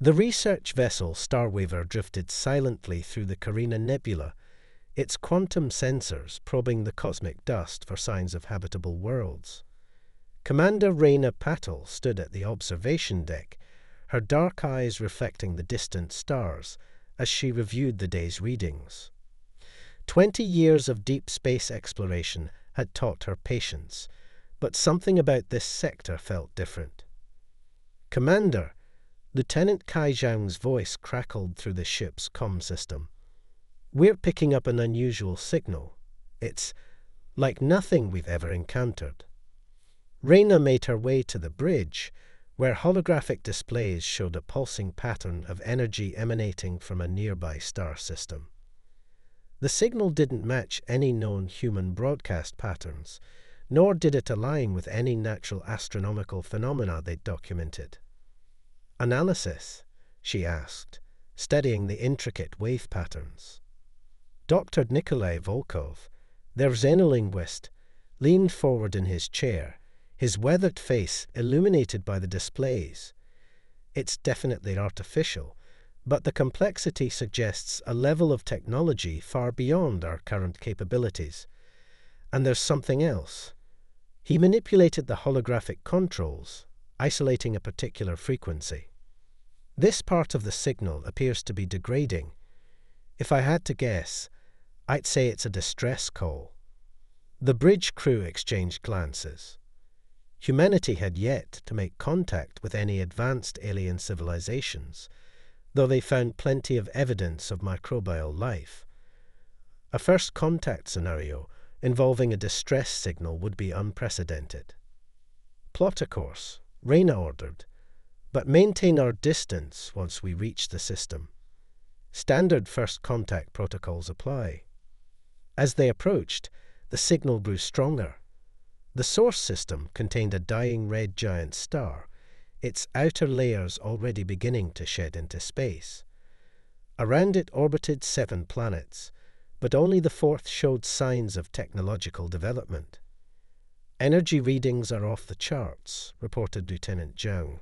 The research vessel Starwaver drifted silently through the Carina Nebula, its quantum sensors probing the cosmic dust for signs of habitable worlds. Commander Rayna Patel stood at the observation deck, her dark eyes reflecting the distant stars as she reviewed the day's readings. 20 years of deep space exploration had taught her patience, but something about this sector felt different. "Commander," Lieutenant Kai Zhang's voice crackled through the ship's comm system. "We're picking up an unusual signal. It's like nothing we've ever encountered." Rayna made her way to the bridge, where holographic displays showed a pulsing pattern of energy emanating from a nearby star system. The signal didn't match any known human broadcast patterns, nor did it align with any natural astronomical phenomena they'd documented. "Analysis?" she asked, studying the intricate wave patterns. Dr. Nikolai Volkov, their xenolinguist, leaned forward in his chair, his weathered face illuminated by the displays. "It's definitely artificial, but the complexity suggests a level of technology far beyond our current capabilities. And there's something else." He manipulated the holographic controls, isolating a particular frequency. "This part of the signal appears to be degrading. If I had to guess, I'd say it's a distress call." The bridge crew exchanged glances. Humanity had yet to make contact with any advanced alien civilizations, though they found plenty of evidence of microbial life. A first contact scenario involving a distress signal would be unprecedented. "Plot a course," Rayna ordered, "but maintain our distance once we reach the system. Standard first contact protocols apply." As they approached, the signal grew stronger. The source system contained a dying red giant star, its outer layers already beginning to shed into space. Around it orbited 7 planets, but only the 4th showed signs of technological development. "Energy readings are off the charts," reported Lieutenant Zhang.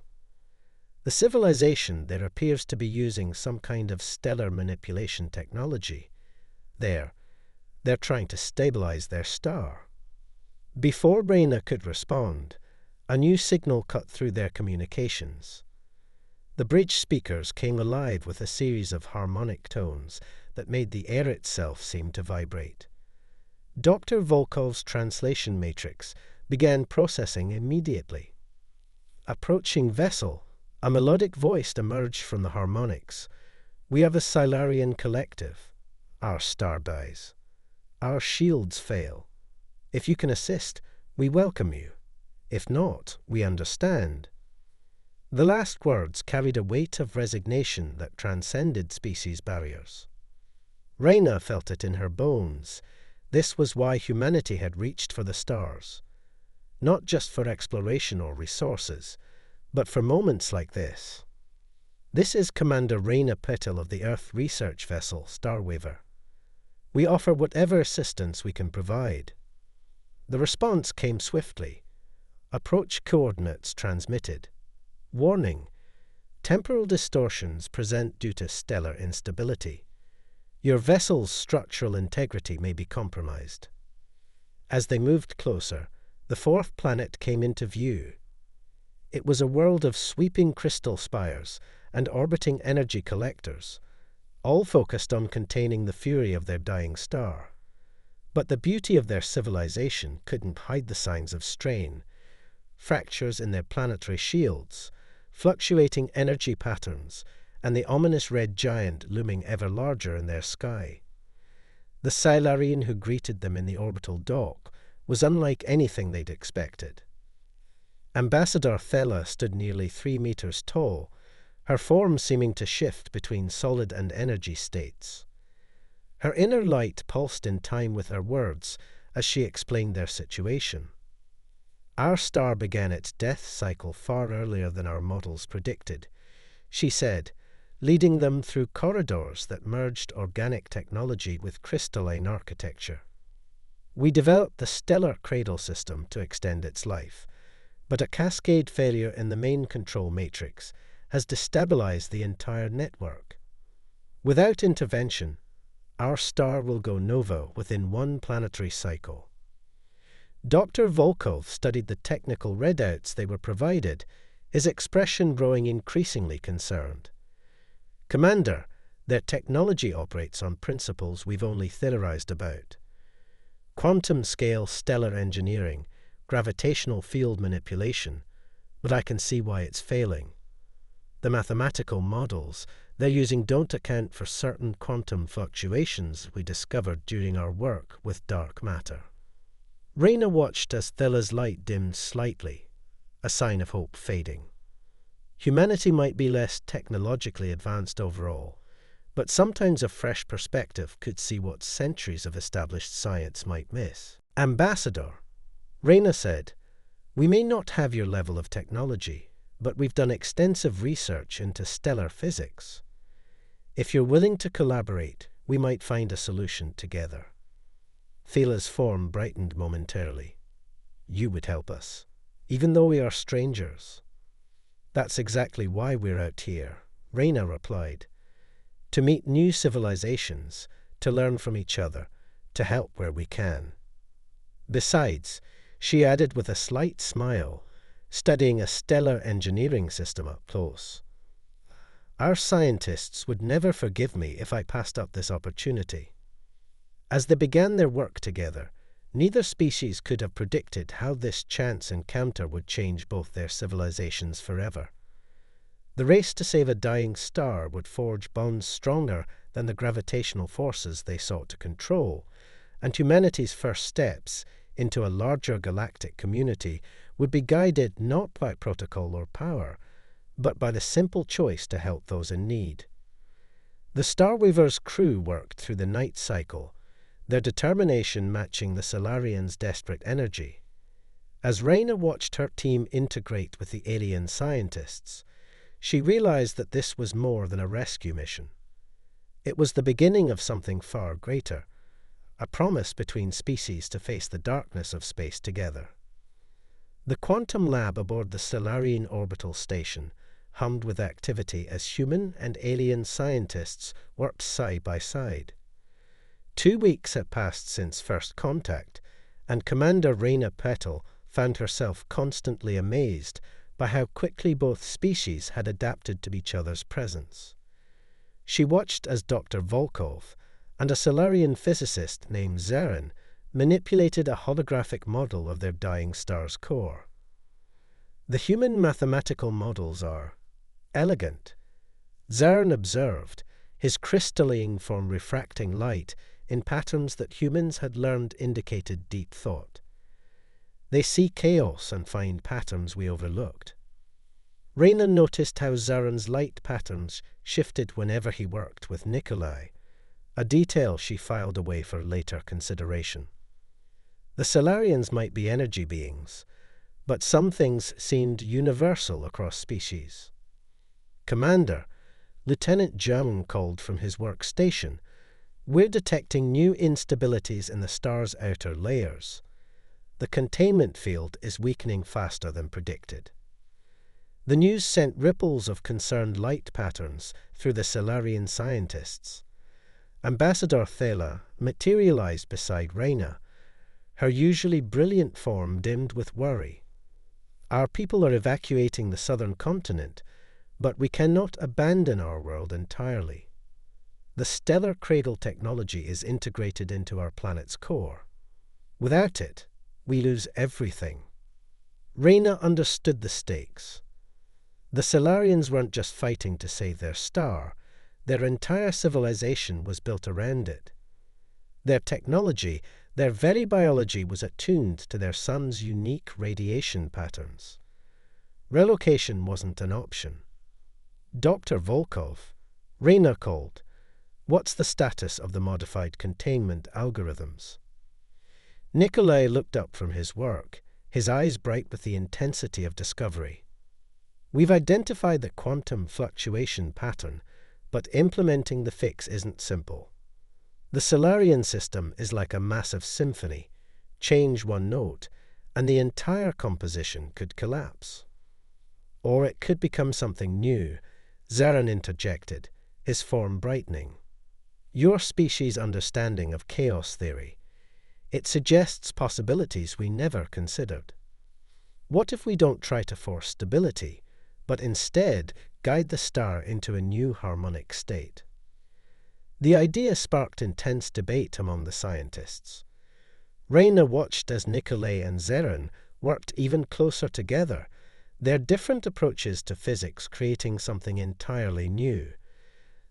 "The civilization there appears to be using some kind of stellar manipulation technology. They're trying to stabilize their star." Before Rayna could respond, a new signal cut through their communications. The bridge speakers came alive with a series of harmonic tones that made the air itself seem to vibrate. Dr. Volkov's translation matrix began processing immediately. "Approaching vessel," a melodic voice emerged from the harmonics. "We have a Silarian collective. Our star dies. Our shields fail. If you can assist, we welcome you. If not, we understand." The last words carried a weight of resignation that transcended species barriers. Rayna felt it in her bones. This was why humanity had reached for the stars. Not just for exploration or resources, but for moments like this. "This is Commander Rayna Patel of the Earth research vessel Starwaver. We offer whatever assistance we can provide." The response came swiftly. Approach coordinates transmitted. "Warning: temporal distortions present due to stellar instability. Your vessel's structural integrity may be compromised." As they moved closer, the 4th planet came into view. It was a world of sweeping crystal spires and orbiting energy collectors, all focused on containing the fury of their dying star. But the beauty of their civilization couldn't hide the signs of strain: fractures in their planetary shields, fluctuating energy patterns, and the ominous red giant looming ever larger in their sky. The Silarian who greeted them in the orbital dock was unlike anything they'd expected. Ambassador Thela stood nearly 3 meters tall, her form seeming to shift between solid and energy states. Her inner light pulsed in time with her words as she explained their situation. "Our star began its death cycle far earlier than our models predicted," she said, leading them through corridors that merged organic technology with crystalline architecture. "We developed the stellar cradle system to extend its life, but a cascade failure in the main control matrix has destabilized the entire network. Without intervention, our star will go nova within one planetary cycle. Dr. Volkov studied the technical readouts they were provided, his expression growing increasingly concerned. "Commander, their technology operates on principles we've only theorized about. Quantum-scale stellar engineering, gravitational field manipulation, but I can see why it's failing. The mathematical models they're using don't account for certain quantum fluctuations we discovered during our work with dark matter." Raina watched as Thila's light dimmed slightly, a sign of hope fading. Humanity might be less technologically advanced overall, but sometimes a fresh perspective could see what centuries of established science might miss. "Ambassador," Raina said, "we may not have your level of technology, but we've done extensive research into stellar physics. If you're willing to collaborate, we might find a solution together." Thila's form brightened momentarily. "You would help us, even though we are strangers." "That's exactly why we're out here," Raina replied. "To meet new civilizations, to learn from each other, to help where we can." Besides, she added with a slight smile, studying a stellar engineering system up close, "Our scientists would never forgive me if I passed up this opportunity." As they began their work together, neither species could have predicted how this chance encounter would change both their civilizations forever. The race to save a dying star would forge bonds stronger than the gravitational forces they sought to control, and humanity's first steps into a larger galactic community would be guided not by protocol or power, but by the simple choice to help those in need. The Starweaver's crew worked through the night cycle, their determination matching the Solarians' desperate energy. As Raina watched her team integrate with the alien scientists, she realized that this was more than a rescue mission. It was the beginning of something far greater, a promise between species to face the darkness of space together. The quantum lab aboard the Solarian orbital station hummed with activity as human and alien scientists worked side by side. 2 weeks had passed since first contact, and Commander Raina Petal found herself constantly amazed by how quickly both species had adapted to each other's presence. She watched as Dr. Volkov and a Solarian physicist named Zarin manipulated a holographic model of their dying star's core. "The human mathematical models are elegant," Zarin observed, his crystalline form refracting light in patterns that humans had learned indicated deep thought. "They see chaos and find patterns we overlooked." Raina noticed how Zarin's light patterns shifted whenever he worked with Nikolai, a detail she filed away for later consideration. The Solarians might be energy beings, but some things seemed universal across species. "Commander," Lieutenant Jung called from his workstation, "we're detecting new instabilities in the star's outer layers. The containment field is weakening faster than predicted." The news sent ripples of concerned light patterns through the Solarian scientists. Ambassador Thela materialized beside Raina, her usually brilliant form dimmed with worry. "Our people are evacuating the southern continent, but we cannot abandon our world entirely. The stellar cradle technology is integrated into our planet's core. Without it, we lose everything." Raina understood the stakes. The Solarians weren't just fighting to save their star, their entire civilization was built around it. Their technology, their very biology was attuned to their sun's unique radiation patterns. Relocation wasn't an option. "Dr. Volkov," Raina called, "what's the status of the modified containment algorithms?" Nikolai looked up from his work, his eyes bright with the intensity of discovery. "We've identified the quantum fluctuation pattern, but implementing the fix isn't simple. The Solarian system is like a massive symphony. Change one note, and the entire composition could collapse. Or it could become something new, Zaran interjected, his form brightening. "Your species' understanding of chaos theory. It suggests possibilities we never considered. What if we don't try to force stability, but instead guide the star into a new harmonic state?" The idea sparked intense debate among the scientists. Rayna watched as Nikolay and Zaran worked even closer together, their different approaches to physics creating something entirely new.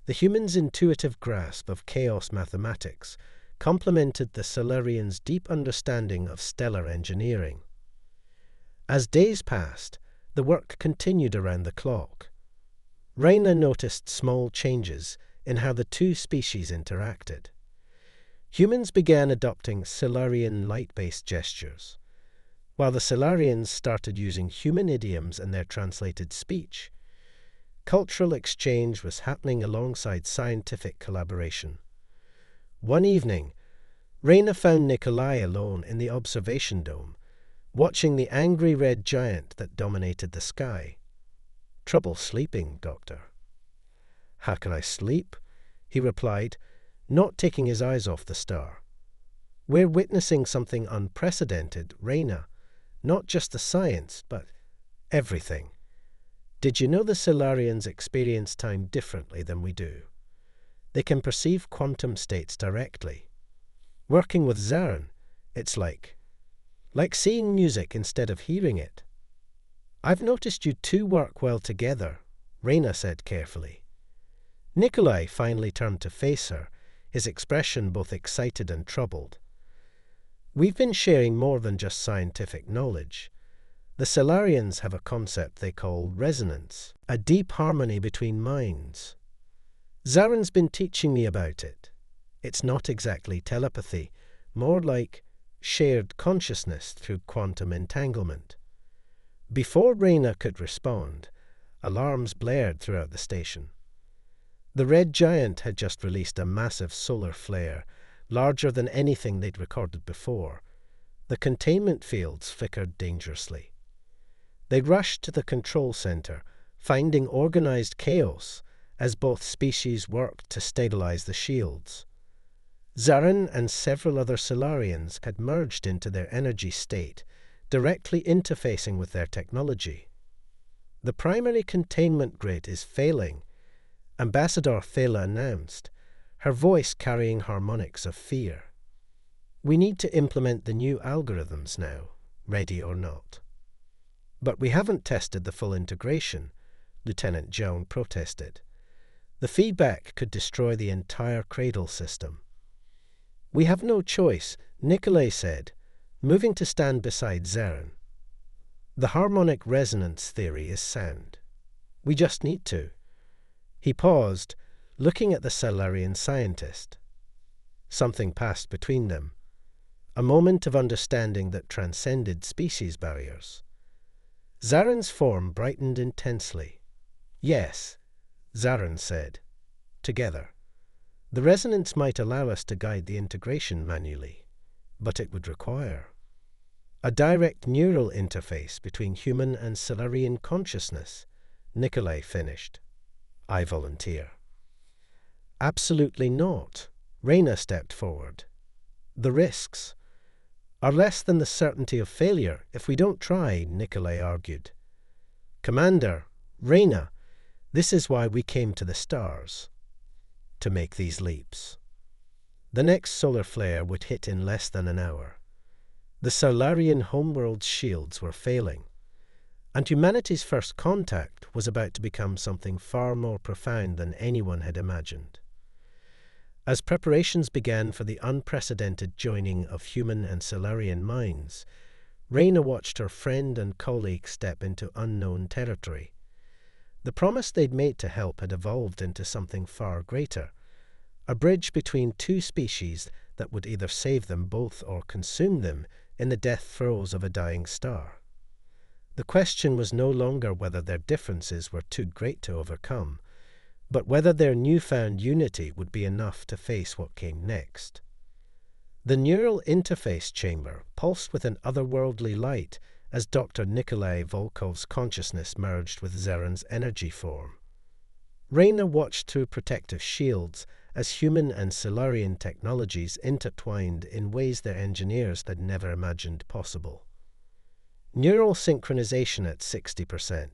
The humans' intuitive grasp of chaos mathematics complemented the Solarians' deep understanding of stellar engineering. As days passed, the work continued around the clock. Rayna noticed small changes in how the two species interacted. Humans began adopting Solarian light-based gestures, while the Solarians started using human idioms in their translated speech. Cultural exchange was happening alongside scientific collaboration. One evening, Rayna found Nikolai alone in the observation dome, watching the angry red giant that dominated the sky. "Trouble sleeping, Doctor." "How can I sleep?" he replied, not taking his eyes off the star. "We're witnessing something unprecedented, Rayna. Not just the science, but everything. Did you know the Solarians experience time differently than we do? They can perceive quantum states directly. Working with Zaran, it's like seeing music instead of hearing it." "I've noticed you two work well together," Rayna said carefully. Nikolai finally turned to face her, his expression both excited and troubled. "We've been sharing more than just scientific knowledge. The Solarians have a concept they call resonance, a deep harmony between minds. Zaran's been teaching me about it. It's not exactly telepathy, more like shared consciousness through quantum entanglement." Before Rayna could respond, alarms blared throughout the station. The red giant had just released a massive solar flare, larger than anything they'd recorded before. The containment fields flickered dangerously. They rushed to the control center, finding organized chaos as both species worked to stabilize the shields. Zaran and several other Solarians had merged into their energy state, directly interfacing with their technology. "The primary containment grid is failing," Ambassador Thela announced, her voice carrying harmonics of fear. "We need to implement the new algorithms now, ready or not." "But we haven't tested the full integration," Lieutenant Joan protested. "The feedback could destroy the entire cradle system." "We have no choice," Nikolay said, moving to stand beside Zaran. "The harmonic resonance theory is sound. We just need to." He paused, looking at the Solarian scientist. Something passed between them, a moment of understanding that transcended species barriers. Zaran's form brightened intensely. "Yes," Zaran said. "Together. The resonance might allow us to guide the integration manually, but it would require a direct neural interface between human and Solarian consciousness," Nikolay finished. "I volunteer." "Absolutely not." Rayna stepped forward. "The risks are less than the certainty of failure if we don't try," Nikolay argued. "Commander, Rayna, this is why we came to the stars. To make these leaps." The next solar flare would hit in less than an hour. The Solarian homeworld's shields were failing, and humanity's first contact was about to become something far more profound than anyone had imagined. As preparations began for the unprecedented joining of human and Solarian minds, Rayna watched her friend and colleague step into unknown territory. The promise they'd made to help had evolved into something far greater, a bridge between two species that would either save them both or consume them in the death throes of a dying star. The question was no longer whether their differences were too great to overcome, but whether their newfound unity would be enough to face what came next. The neural interface chamber pulsed with an otherworldly light as Dr. Nikolai Volkov's consciousness merged with Zaran's energy form. Reyna watched through protective shields as human and Solarian technologies intertwined in ways their engineers had never imagined possible. Neural synchronization at 60%.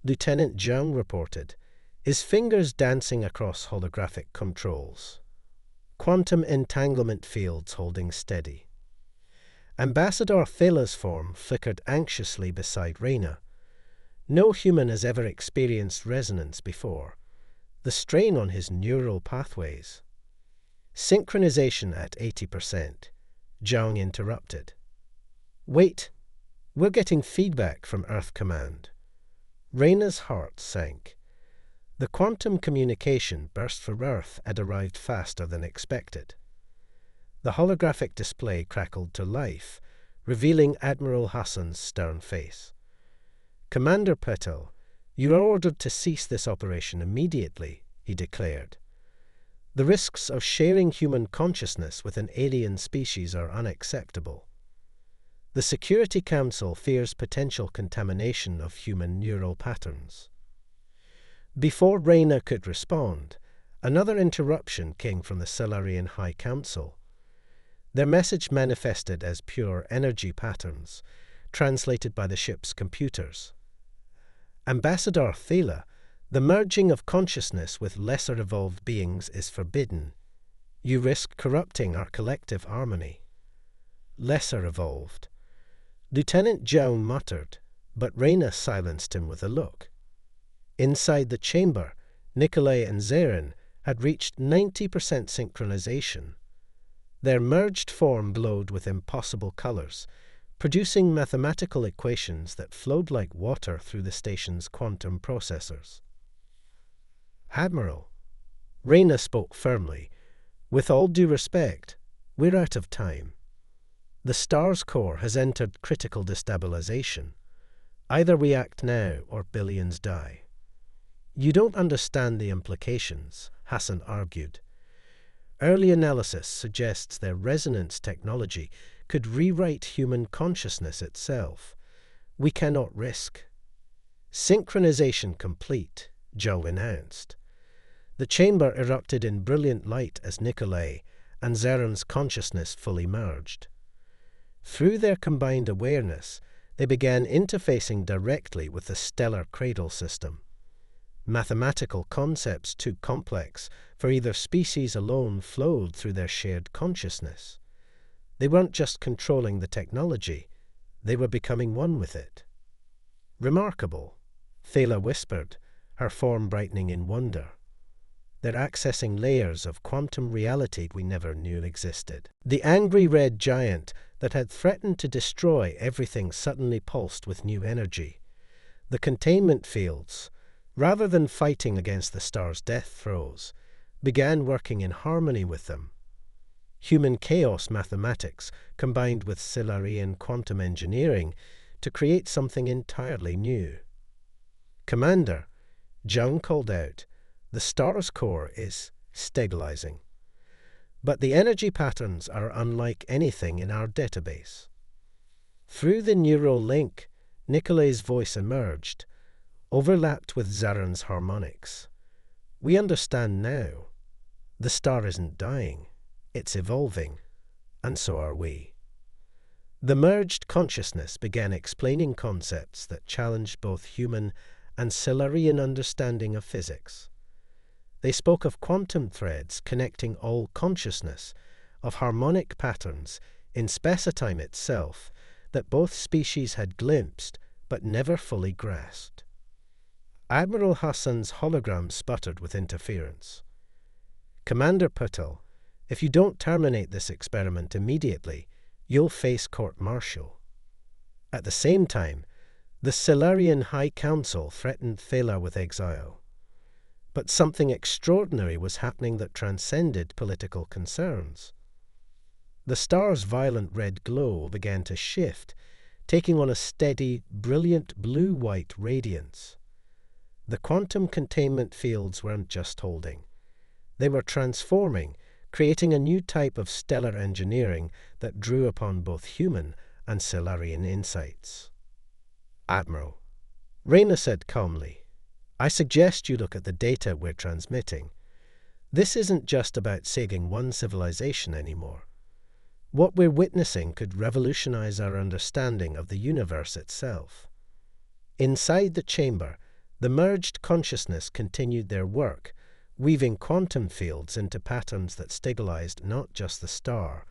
Lieutenant Zhang reported, his fingers dancing across holographic controls. Quantum entanglement fields holding steady. Ambassador Thela's form flickered anxiously beside Reyna. No human has ever experienced resonance before. The strain on his neural pathways. Synchronization at 80%. Zhang interrupted. Wait, we're getting feedback from Earth Command. Reyna's heart sank. The quantum communication burst for Earth had arrived faster than expected. The holographic display crackled to life, revealing Admiral Hassan's stern face. Commander Patel, you are ordered to cease this operation immediately, he declared. The risks of sharing human consciousness with an alien species are unacceptable. The Security Council fears potential contamination of human neural patterns. Before Reyna could respond, another interruption came from the Solarian High Council. Their message manifested as pure energy patterns, translated by the ship's computers. Ambassador Thela, the merging of consciousness with lesser evolved beings is forbidden. You risk corrupting our collective harmony. Lesser evolved. Lieutenant Zhang muttered, but Reyna silenced him with a look. Inside the chamber, Nikolai and Zarin had reached 90% synchronization. Their merged form glowed with impossible colors, producing mathematical equations that flowed like water through the station's quantum processors. Admiral, Reyna spoke firmly, with all due respect, we're out of time. The star's core has entered critical destabilization. Either we act now or billions die. You don't understand the implications, Hassan argued. Early analysis suggests their resonance technology could rewrite human consciousness itself. We cannot risk. Synchronization complete, Zhou announced. The chamber erupted in brilliant light as Nikolai and Zarin's consciousness fully merged. Through their combined awareness, they began interfacing directly with the stellar cradle system. Mathematical concepts too complex for either species alone flowed through their shared consciousness. They weren't just controlling the technology, they were becoming one with it. Remarkable, Thela whispered, her form brightening in wonder. They're accessing layers of quantum reality we never knew existed. The angry red giant that had threatened to destroy everything suddenly pulsed with new energy. The containment fields, rather than fighting against the star's death throes, began working in harmony with them. Human chaos mathematics combined with Solarian quantum engineering to create something entirely new. Commander, Zhang called out, the star's core is stabilizing. But the energy patterns are unlike anything in our database. Through the neural link, Nikolai's voice emerged, overlapped with Zarin's harmonics. We understand now. The star isn't dying, it's evolving, and so are we. The merged consciousness began explaining concepts that challenged both human and Solarian understanding of physics. They spoke of quantum threads connecting all consciousness, of harmonic patterns in space-time itself that both species had glimpsed but never fully grasped. Admiral Hassan's hologram sputtered with interference. Commander Patel, if you don't terminate this experiment immediately, you'll face court-martial. At the same time, the Solarian High Council threatened Thela with exile. But something extraordinary was happening that transcended political concerns. The star's violent red glow began to shift, taking on a steady, brilliant blue-white radiance. The quantum containment fields weren't just holding. They were transforming, creating a new type of stellar engineering that drew upon both human and Solarian insights. Admiral, Reyna said calmly, I suggest you look at the data we're transmitting. This isn't just about saving one civilization anymore. What we're witnessing could revolutionize our understanding of the universe itself. Inside the chamber, the merged consciousness continued their work, weaving quantum fields into patterns that stabilized not just the star,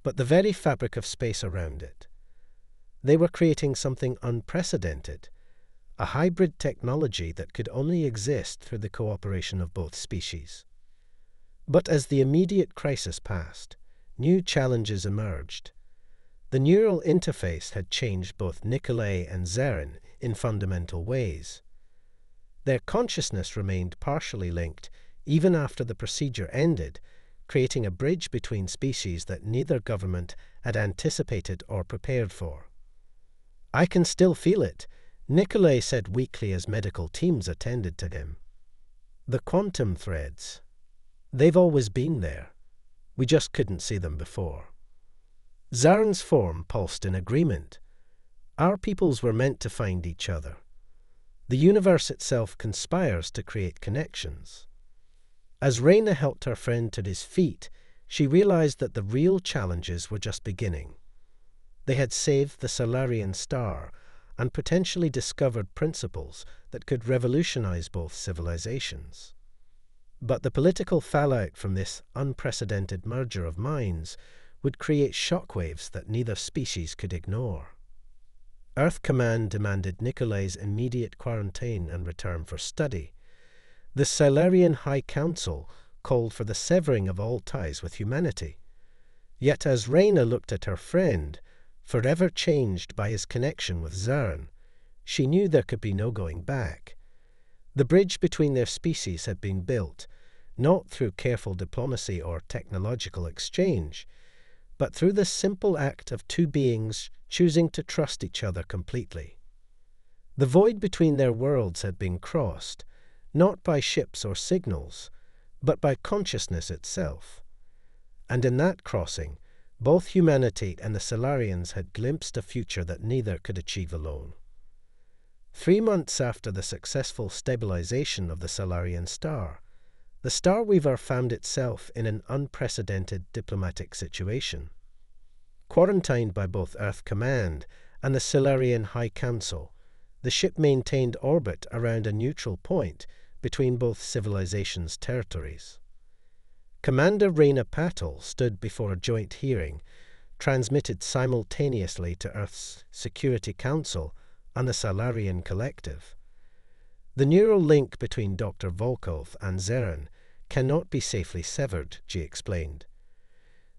but the very fabric of space around it. They were creating something unprecedented, a hybrid technology that could only exist through the cooperation of both species. But as the immediate crisis passed, new challenges emerged. The neural interface had changed both Nikolai and Zarin in fundamental ways. Their consciousness remained partially linked even after the procedure ended, creating a bridge between species that neither government had anticipated or prepared for. "I can still feel it," Nikolai said weakly as medical teams attended to him. "The quantum threads. They've always been there. We just couldn't see them before." Zarin's form pulsed in agreement. Our peoples were meant to find each other. The universe itself conspires to create connections. As Reyna helped her friend to his feet, she realized that the real challenges were just beginning. They had saved the Solarian star and potentially discovered principles that could revolutionize both civilizations. But the political fallout from this unprecedented merger of minds would create shockwaves that neither species could ignore. Earth Command demanded Nikolai's immediate quarantine and return for study. The Solarian High Council called for the severing of all ties with humanity. Yet as Reyna looked at her friend, forever changed by his connection with Zarin, she knew there could be no going back. The bridge between their species had been built, not through careful diplomacy or technological exchange, but through the simple act of two beings choosing to trust each other completely. The void between their worlds had been crossed, not by ships or signals, but by consciousness itself. And in that crossing, both humanity and the Solarians had glimpsed a future that neither could achieve alone. 3 months after the successful stabilization of the Solarian star, the Star Weaver found itself in an unprecedented diplomatic situation. Quarantined by both Earth Command and the Solarian High Council, the ship maintained orbit around a neutral point between both civilizations' territories. Commander Reyna Patel stood before a joint hearing, transmitted simultaneously to Earth's Security Council and the Solarian Collective. The neural link between Dr. Volkov and Zarin cannot be safely severed, she explained.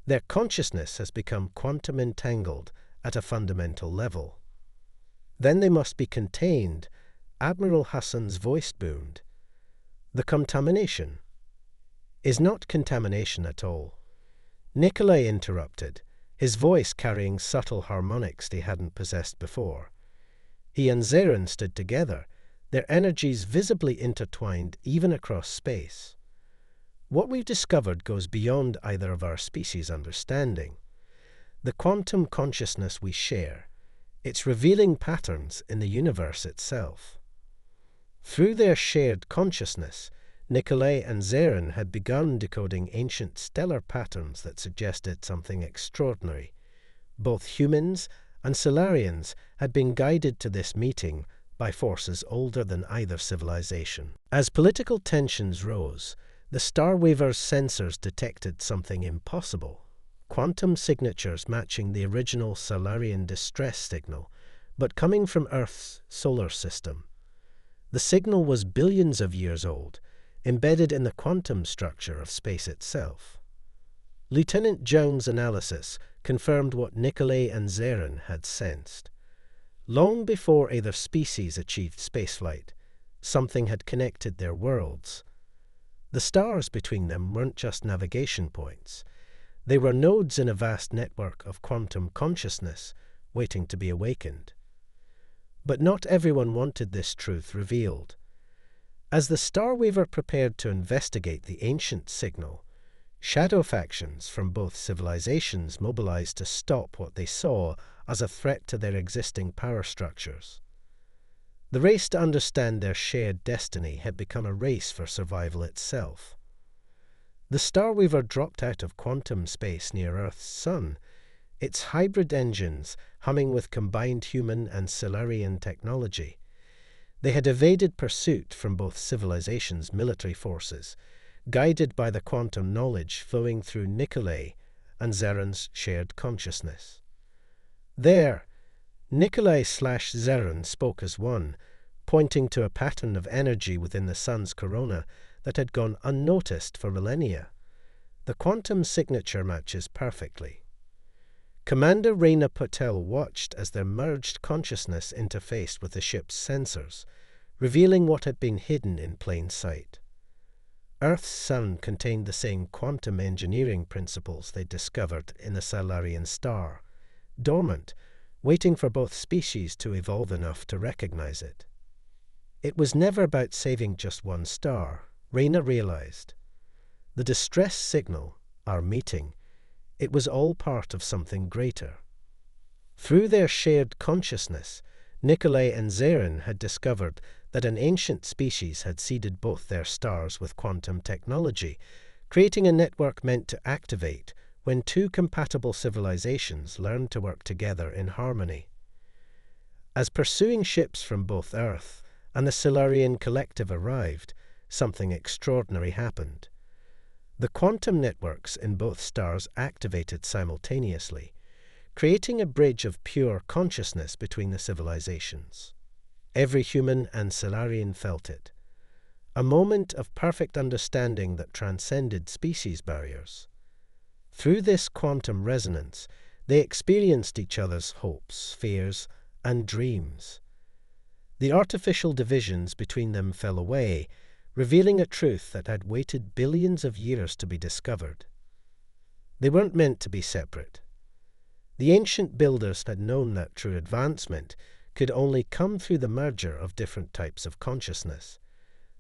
Their consciousness has become quantum entangled at a fundamental level. Then they must be contained, Admiral Hassan's voice boomed. The contamination is not contamination at all. Nikolai interrupted, his voice carrying subtle harmonics they hadn't possessed before. He and Zarin stood together, their energies visibly intertwined even across space. What we've discovered goes beyond either of our species' understanding. The quantum consciousness we share, it's revealing patterns in the universe itself. Through their shared consciousness, Nikolai and Zarin had begun decoding ancient stellar patterns that suggested something extraordinary. Both humans and Solarians had been guided to this meeting by forces older than either civilization. As political tensions rose, the Star Weaver's sensors detected something impossible. Quantum signatures matching the original Solarian distress signal, but coming from Earth's solar system. The signal was billions of years old, embedded in the quantum structure of space itself. Lieutenant Jones' analysis confirmed what Nikolai and Zarin had sensed. Long before either species achieved spaceflight, something had connected their worlds. The stars between them weren't just navigation points. They were nodes in a vast network of quantum consciousness waiting to be awakened. But not everyone wanted this truth revealed. As the Star Weaver prepared to investigate the ancient signal, shadow factions from both civilizations mobilized to stop what they saw as a threat to their existing power structures. The race to understand their shared destiny had become a race for survival itself. The Starweaver dropped out of quantum space near Earth's sun, its hybrid engines humming with combined human and Solarian technology. They had evaded pursuit from both civilizations' military forces, guided by the quantum knowledge flowing through Nikolai and Zeran's shared consciousness. There, Nikolai/Zeran spoke as one, pointing to a pattern of energy within the sun's corona that had gone unnoticed for millennia. The quantum signature matches perfectly. Commander Reyna Patel watched as their merged consciousness interfaced with the ship's sensors, revealing what had been hidden in plain sight. Earth's sun contained the same quantum engineering principles they discovered in the Solarian star, dormant, waiting for both species to evolve enough to recognize it. It was never about saving just one star, Reyna realized. The distress signal, our meeting, it was all part of something greater. Through their shared consciousness, Nikolai and Zeran had discovered that an ancient species had seeded both their stars with quantum technology, creating a network meant to activate when two compatible civilizations learned to work together in harmony. As pursuing ships from both Earth and the Solarian collective arrived, something extraordinary happened. The quantum networks in both stars activated simultaneously, creating a bridge of pure consciousness between the civilizations. Every human and Solarian felt it. A moment of perfect understanding that transcended species barriers. Through this quantum resonance, they experienced each other's hopes, fears, and dreams. The artificial divisions between them fell away, revealing a truth that had waited billions of years to be discovered. They weren't meant to be separate. The ancient builders had known that true advancement could only come through the merger of different types of consciousness.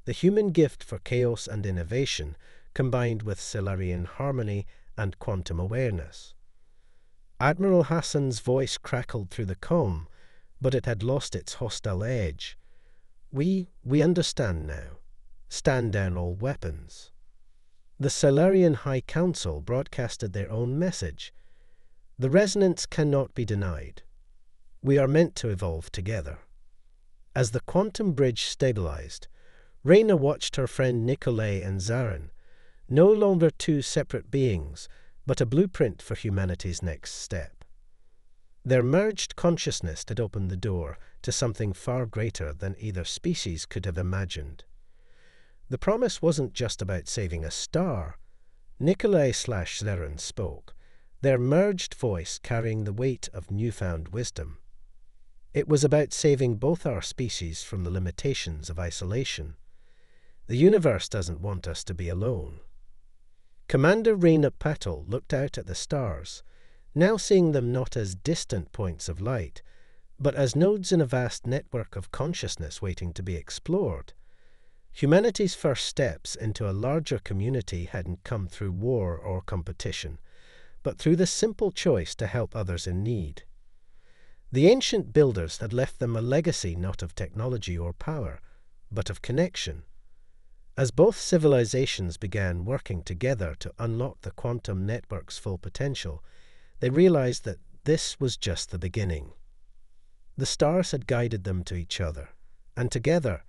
The human gift for chaos and innovation combined with Solarian harmony and quantum awareness. Admiral Hassan's voice crackled through the calm, but it had lost its hostile edge. We understand now. Stand down all weapons. The Solarian High Council broadcasted their own message. The resonance cannot be denied. We are meant to evolve together. As the quantum bridge stabilized, Reyna watched her friend Nikolai and Zeran, no longer two separate beings, but a blueprint for humanity's next step. Their merged consciousness had opened the door to something far greater than either species could have imagined. The promise wasn't just about saving a star. Nikolai/Zeran spoke, their merged voice carrying the weight of newfound wisdom. It was about saving both our species from the limitations of isolation. The universe doesn't want us to be alone. Commander Reyna Patel looked out at the stars, now seeing them not as distant points of light, but as nodes in a vast network of consciousness waiting to be explored. Humanity's first steps into a larger community hadn't come through war or competition, but through the simple choice to help others in need. The ancient builders had left them a legacy not of technology or power, but of connection. As both civilizations began working together to unlock the quantum network's full potential, they realized that this was just the beginning. The stars had guided them to each other, and together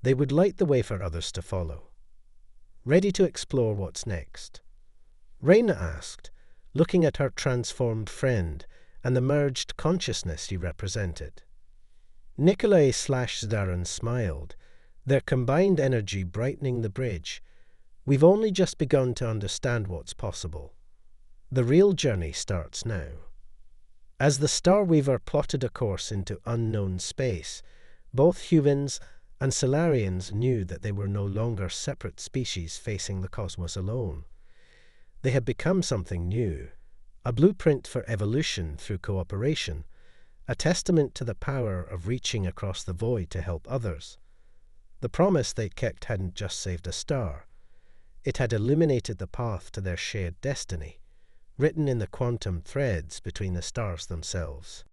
they would light the way for others to follow. Ready to explore what's next? Reyna asked, looking at her transformed friend and the merged consciousness he represented. Nikolai/Zeran smiled, their combined energy brightening the bridge. We've only just begun to understand what's possible. The real journey starts now. As the Starweaver plotted a course into unknown space, both humans and Solarians knew that they were no longer separate species facing the cosmos alone. They had become something new, a blueprint for evolution through cooperation, a testament to the power of reaching across the void to help others. The promise they'd kept hadn't just saved a star. It had illuminated the path to their shared destiny, written in the quantum threads between the stars themselves.